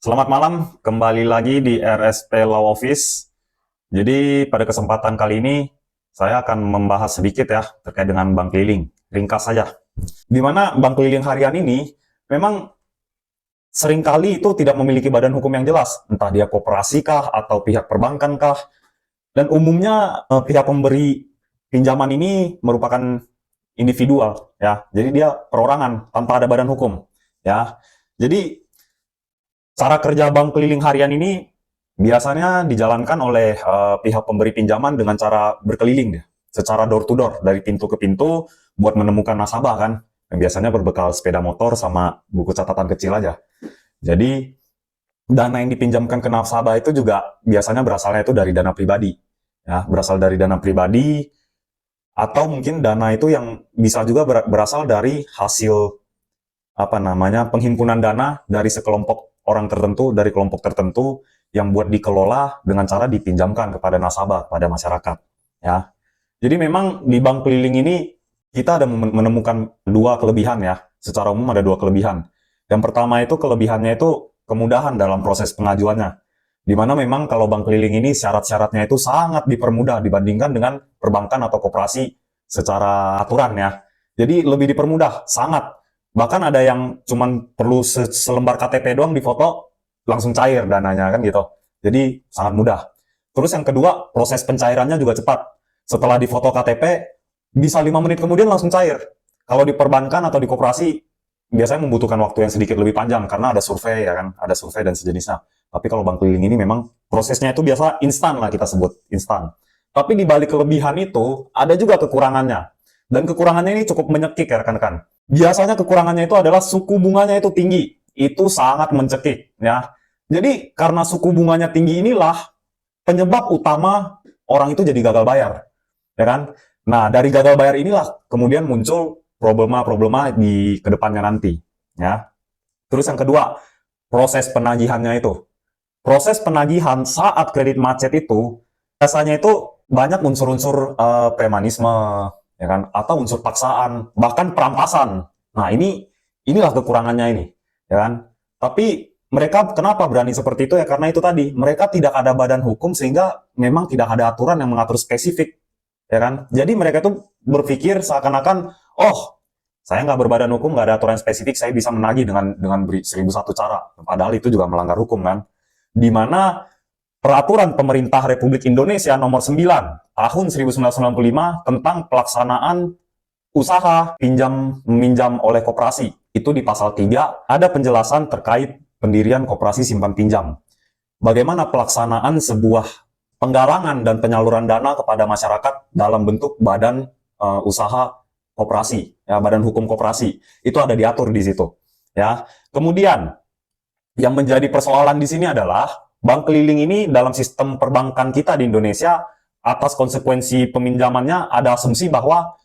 Selamat malam, kembali lagi di RSP Law Office. Jadi pada kesempatan kali ini saya akan membahas sedikit ya terkait dengan bank keliling. Ringkas saja. Di mana bank keliling harian ini memang seringkali itu tidak memiliki badan hukum yang jelas. Entah dia koperasi kah atau pihak perbankan kah. Dan umumnya pihak pemberi pinjaman ini merupakan individual ya. Jadi dia perorangan tanpa ada badan hukum ya. Jadi cara kerja bank keliling harian ini biasanya dijalankan oleh pihak pemberi pinjaman dengan cara berkeliling deh, secara door to door dari pintu ke pintu buat menemukan nasabah kan. Yang biasanya berbekal sepeda motor sama buku catatan kecil aja. Jadi dana yang dipinjamkan ke nasabah itu juga biasanya berasalnya itu dari dana pribadi. Ya, berasal dari dana pribadi atau mungkin dana itu yang bisa juga berasal dari hasil penghimpunan dana dari sekelompok orang tertentu, dari kelompok tertentu yang buat dikelola dengan cara dipinjamkan kepada nasabah, pada masyarakat. Ya, jadi memang di bank keliling ini kita ada menemukan dua kelebihan ya. Secara umum ada dua kelebihan. Yang pertama itu kelebihannya itu kemudahan dalam proses pengajuannya. Di mana memang kalau bank keliling ini syarat-syaratnya itu sangat dipermudah dibandingkan dengan perbankan atau koperasi secara aturan ya. Jadi lebih dipermudah, sangat. Bahkan ada yang cuman perlu selembar KTP doang difoto, langsung cair dananya kan gitu. Jadi sangat mudah. Terus yang kedua, proses pencairannya juga cepat. Setelah difoto KTP, bisa 5 menit kemudian langsung cair. Kalau di perbankan atau di koperasi, biasanya membutuhkan waktu yang sedikit lebih panjang karena ada survei ya kan, ada survei dan sejenisnya. Tapi kalau bank keliling ini memang prosesnya itu biasa instan lah kita sebut, instan. Tapi di balik kelebihan itu ada juga kekurangannya. Dan kekurangannya ini cukup menyekik ya rekan-rekan. Biasanya kekurangannya itu adalah suku bunganya itu tinggi. Itu sangat mencekik ya. Jadi karena suku bunganya tinggi inilah penyebab utama orang itu jadi gagal bayar. Ya kan? Nah, dari gagal bayar inilah kemudian muncul problema-problema di kedepannya nanti. Ya. Terus yang kedua, proses penagihannya itu. Proses penagihan saat kredit macet itu biasanya itu banyak unsur-unsur premanisme, ya kan, atau unsur paksaan, bahkan perampasan. Nah, inilah kekurangannya ini, ya kan. Tapi mereka kenapa berani seperti itu ya karena itu tadi, mereka tidak ada badan hukum sehingga memang tidak ada aturan yang mengatur spesifik, ya kan. Jadi mereka tuh berpikir seakan-akan, oh, saya nggak berbadan hukum, nggak ada aturan spesifik, saya bisa menagih dengan 1001 cara. Padahal itu juga melanggar hukum kan. Di mana Peraturan Pemerintah Republik Indonesia Nomor 9 Tahun 1995 tentang pelaksanaan usaha pinjam-meminjam oleh koperasi. Itu di pasal 3 ada penjelasan terkait pendirian koperasi simpan pinjam. Bagaimana pelaksanaan sebuah penggalangan dan penyaluran dana kepada masyarakat dalam bentuk badan usaha koperasi, ya, badan hukum koperasi. Itu ada diatur di situ, ya. Kemudian yang menjadi persoalan di sini adalah bank keliling ini dalam sistem perbankan kita di Indonesia, atas konsekuensi peminjamannya ada asumsi bahwa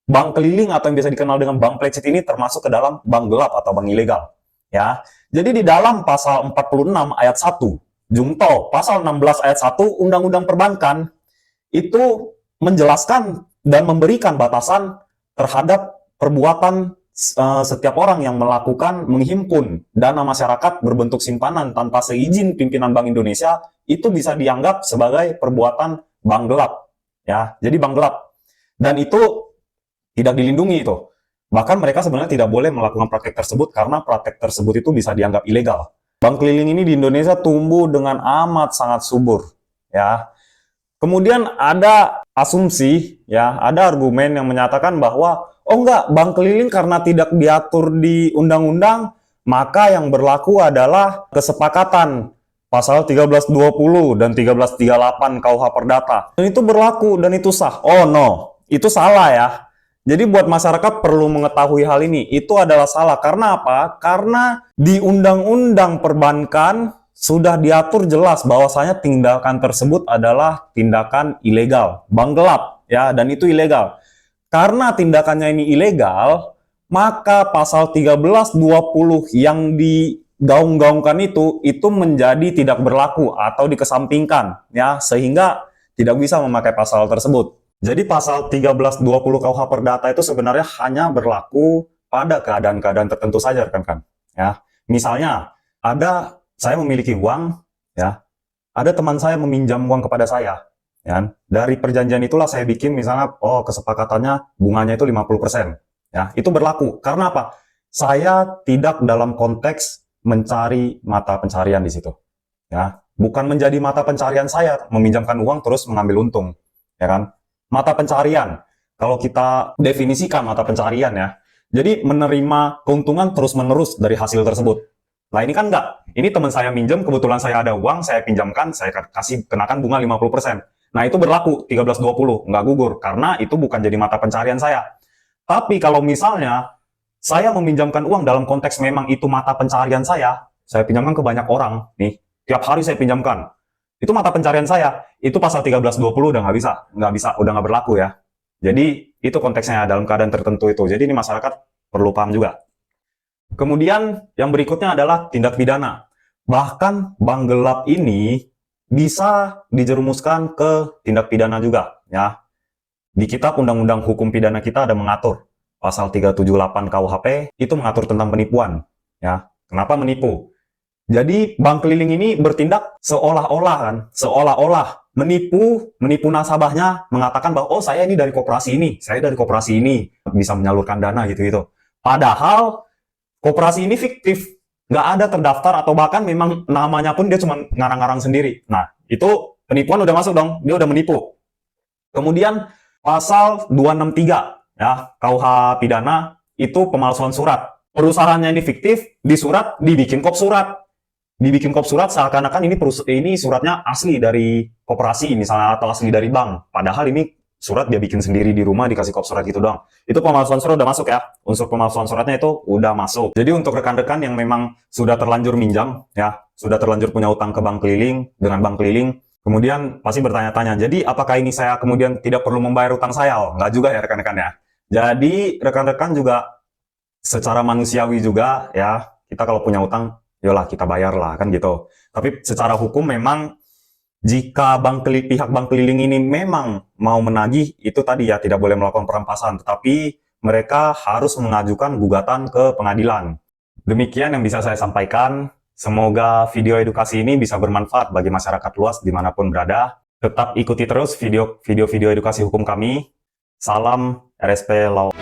bank keliling atau yang biasa dikenal dengan bank plecet ini termasuk ke dalam bank gelap atau bank ilegal. Ya, jadi di dalam pasal 46 ayat 1, Jungto, pasal 16 ayat 1 Undang-Undang Perbankan itu menjelaskan dan memberikan batasan terhadap perbuatan setiap orang yang menghimpun dana masyarakat berbentuk simpanan tanpa seizin pimpinan Bank Indonesia itu bisa dianggap sebagai perbuatan bank gelap, ya. Jadi bank gelap, dan itu tidak dilindungi itu. Bahkan mereka sebenarnya tidak boleh melakukan praktek tersebut karena praktek tersebut itu bisa dianggap ilegal. Bank keliling ini di Indonesia tumbuh dengan amat sangat subur, ya. Kemudian ada asumsi, ya, ada argumen yang menyatakan bahwa oh enggak, bank keliling karena tidak diatur di undang-undang, maka yang berlaku adalah kesepakatan pasal 1320 dan 1338 KUH Perdata. Dan itu berlaku dan itu sah. Oh no, itu salah ya. Jadi buat masyarakat perlu mengetahui hal ini. Itu adalah salah. Karena apa? Karena di undang-undang perbankan sudah diatur jelas bahwasanya tindakan tersebut adalah tindakan ilegal, bank gelap, ya, dan itu ilegal. Karena tindakannya ini ilegal, maka pasal 1320 yang digaung-gaungkan itu menjadi tidak berlaku atau dikesampingkan, ya, sehingga tidak bisa memakai pasal tersebut. Jadi pasal 1320 KUH Perdata itu sebenarnya hanya berlaku pada keadaan-keadaan tertentu saja, rekan-rekan, ya. Misalnya ada saya memiliki uang, ya, ada teman saya meminjam uang kepada saya, ya. Dari perjanjian itulah saya bikin misalnya, oh kesepakatannya bunganya itu 50%, ya. Itu berlaku. Karena apa? Saya tidak dalam konteks mencari mata pencarian di situ, ya. Bukan menjadi mata pencarian saya meminjamkan uang terus mengambil untung, ya kan? Mata pencarian. Kalau kita definisikan mata pencarian ya, jadi menerima keuntungan terus-menerus dari hasil tersebut. Nah ini kan enggak. Ini teman saya minjem, kebetulan saya ada uang, saya pinjamkan, saya kasih kenakan bunga 50%. Nah itu berlaku 13,20, nggak gugur, karena itu bukan jadi mata pencarian saya. Tapi kalau misalnya saya meminjamkan uang dalam konteks memang itu mata pencarian saya pinjamkan ke banyak orang, nih, tiap hari saya pinjamkan. Itu mata pencarian saya, itu pasal 13,20 udah nggak bisa, udah nggak berlaku ya. Jadi itu konteksnya dalam keadaan tertentu itu. Jadi ini masyarakat perlu paham juga. Kemudian yang berikutnya adalah tindak pidana. Bahkan bank gelap ini bisa dijerumuskan ke tindak pidana juga, ya. Di kitab Undang-Undang Hukum Pidana kita ada mengatur pasal 378 KUHP itu mengatur tentang penipuan, ya. Kenapa menipu? Jadi bank keliling ini bertindak seolah-olah kan, seolah-olah menipu nasabahnya, mengatakan bahwa oh saya ini dari koperasi ini, saya dari koperasi ini bisa menyalurkan dana gitu-gitu. Padahal koperasi ini fiktif, nggak ada terdaftar atau bahkan memang namanya pun dia cuma ngarang-ngarang sendiri. Nah, itu penipuan udah masuk dong, dia udah menipu. Kemudian pasal 263 ya, KUH pidana itu pemalsuan surat. Perusahaannya ini fiktif, di surat dibikin kop surat. Dibikin kop surat seakan-akan ini suratnya asli dari koperasi misalnya atau asli dari bank. Padahal ini surat dia bikin sendiri di rumah, dikasih kop surat gitu doang. Itu pemalsuan surat udah masuk ya. Unsur pemalsuan suratnya itu udah masuk. Jadi untuk rekan-rekan yang memang sudah terlanjur minjam, ya, sudah terlanjur punya utang ke bank keliling, dengan bank keliling, kemudian pasti bertanya-tanya, jadi apakah ini saya kemudian tidak perlu membayar utang saya? Oh, nggak juga ya rekan-rekan ya. Jadi rekan-rekan juga secara manusiawi juga ya, kita kalau punya utang, yolah kita bayar lah, kan gitu. Tapi secara hukum memang jika pihak bank keliling ini memang mau menagih, itu tadi ya tidak boleh melakukan perampasan, tetapi mereka harus mengajukan gugatan ke pengadilan. Demikian yang bisa saya sampaikan. Semoga video edukasi ini bisa bermanfaat bagi masyarakat luas dimanapun berada. Tetap ikuti terus video-video edukasi hukum kami. Salam RSP Law.